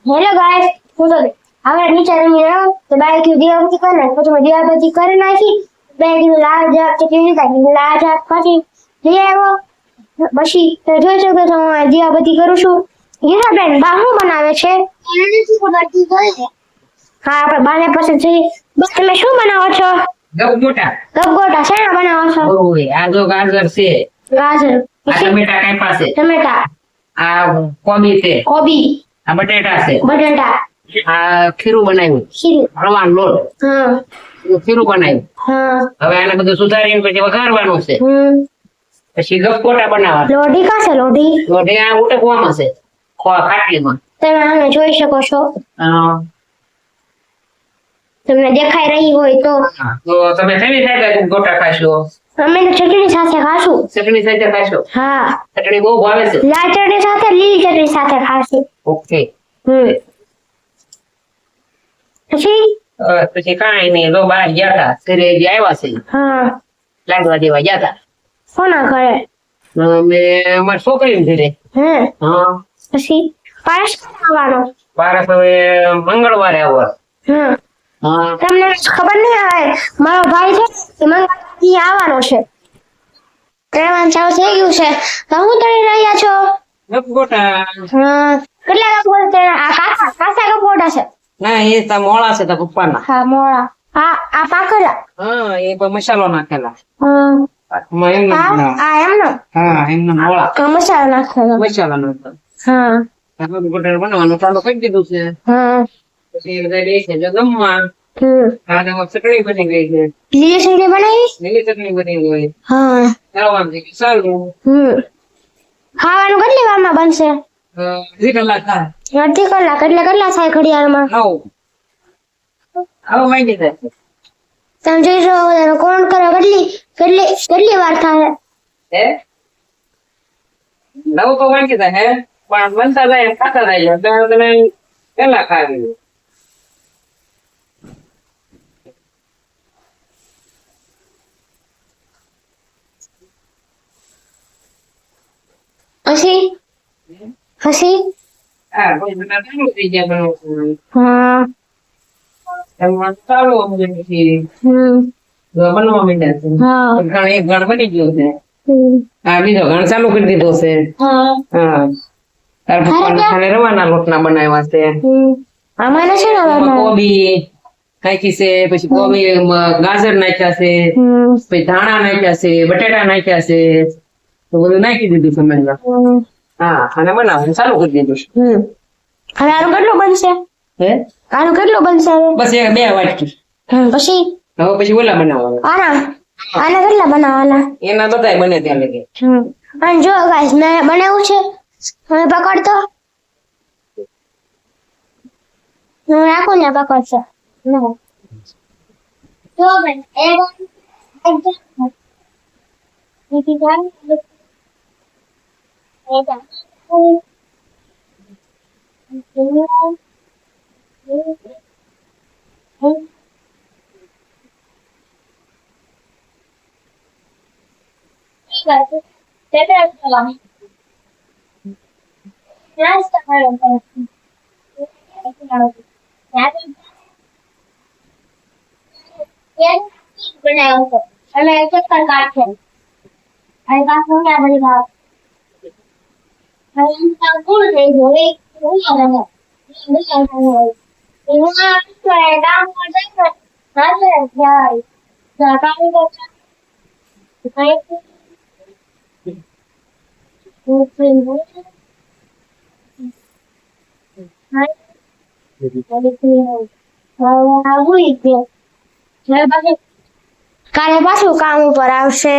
hello guys હું તો હવે નીચે રમી રહ્યો તો બાઈક દીવાબત્તી કરી નાખ પછી મેં દીવાબત્તી કરી નાખી બાઈક લાલ જાપ ચકી લીધા લાલ જાપ પછી લઈ આવ્યો પછી તો જોઈ શકો છો હું દીવાબત્તી કરું છું હીરાબેન બા શું બનાવે છે હા આપણે બાને પસંદ છે બસ તમે શું બનાવો છો ગપગોટા શેના બનાવો છો ઓય આ જો ગાજર છે ગાજર આ ટમેટા કાપ્યા છે ટમેટા આ કોબી છે કોબી આ બટેટા છે બટાટા આ ખીરું બનાવ્યું ખીરું રવાનો લોટ હા ખીરું બનાવ્યું હા હવે આને બધું સુધારીને પછી વઘારવાનું છે પછી ગપગોટા બનાવવાના લોઢી કાશે લોઢી લોઢી આ ઉટકવામાં છે ખાટલીમાં તમે આને જોઈ શકો છો તમને દેખાઈ રહી હોય તો તો તમે શેની સાથે ગોટા ખાશો અમે તો ચટણી સાથે ખાશું ચટણી સાથે ખાશો હા ચટણી બહુ ભાવે છે લાલ ચટણી સાથે લીલી ચટણી સાથે ખાશું ઓકે પછી પછી કાંઈ નહીં જો બહાર ગયા હતા ઘરે જે આવ્યા છે હા લાગવા દેવા ગયા હતા કોના ઘરે મેં મારી છોકરીને ઘરે હે હા પછી પાસ આવવાનો પારસ હવે મંગળવારે આવવા હા હા તમને ખબર નહીં આવે મારો ભાઈ છે એ મંગળવારે આવવાનો છે ટ્રેન ચાલુ થઈ ગયું છે તો હું તળી રહ્યા છો ગપગોટા હા કેટલા કપોટા આ કાસા કપોટા છે ના એ તા મોળા છે તા પપ્પાના હા મોળા આ પાકડા હા એ પણ મસાલો નાખેલા હા એમનો આ એમનો હા એમનો મોળા મસાલો નાખેલો મસાલા નાખેલા હા ગપગોટા બનાવવાનું ચાલુ કરી દીધું છે હા પછી બધા બેસે છે જમવા ખાવામાં ચટણી બની ગઈ છે લીલી ચટણી બનાવી લીલી ચટણી બની ગઈ હા ખાવાનું છે સારું ખાવાનું કેટલી વારમાં બનશે અડધી કલાક થાય અડધી કલાક એટલે કેટલા થાય ઘડિયાળમાં આવો આવો માંડી જાય તમે જોઈ શકો છો કોણ કરે કેટલી વાર થાય હે નવું તો માંડી જાય હે પણ બનતા જાય ખાતા જાય તમે પેલા ખાવી હસી હા કોઈ બના ચાલુ થઈ ગયા બનાવવાનું હા એમાં ચાલુ અમને પછી બનવા માંડ્યા છે હા ઘણ એક ઘણ બની ગયો છે આ બીજો ઘણ ચાલુ કરી દીધો છે હા હા તાર પપ્પાને ખાને રવાના લોટના બનાવ્યા છે આમાં છે ને કોબી નાખી છે પછી કોબી ગાજર નાખ્યા છે પછી ધાણા નાખ્યા છે બટેટા નાખ્યા છે તો બધું નાખી દીધું છે મેં હા અને બનાવવાનું ચાલુ કરી દીધું છે હવે આનું કેટલું બનશે હે આનું કેટલું બનશે બસ એક બે વાટકી પછી હવે પછી ઓલા બનાવવાના આના કેટલા બનાવવાના એના બધાય બને ત્યાં લગે અને જો ગાઈસ મેં બનાવ્યું છે હવે પકડતો હું રાખું ને પકડશે જો બેન બનાવ્યો અને ચક્કર કાઢશે અને પાછું ક્યાં બધી ભાવ પૂરું થઈ ગયું કાલે પાછું કામ ઉપર આવશે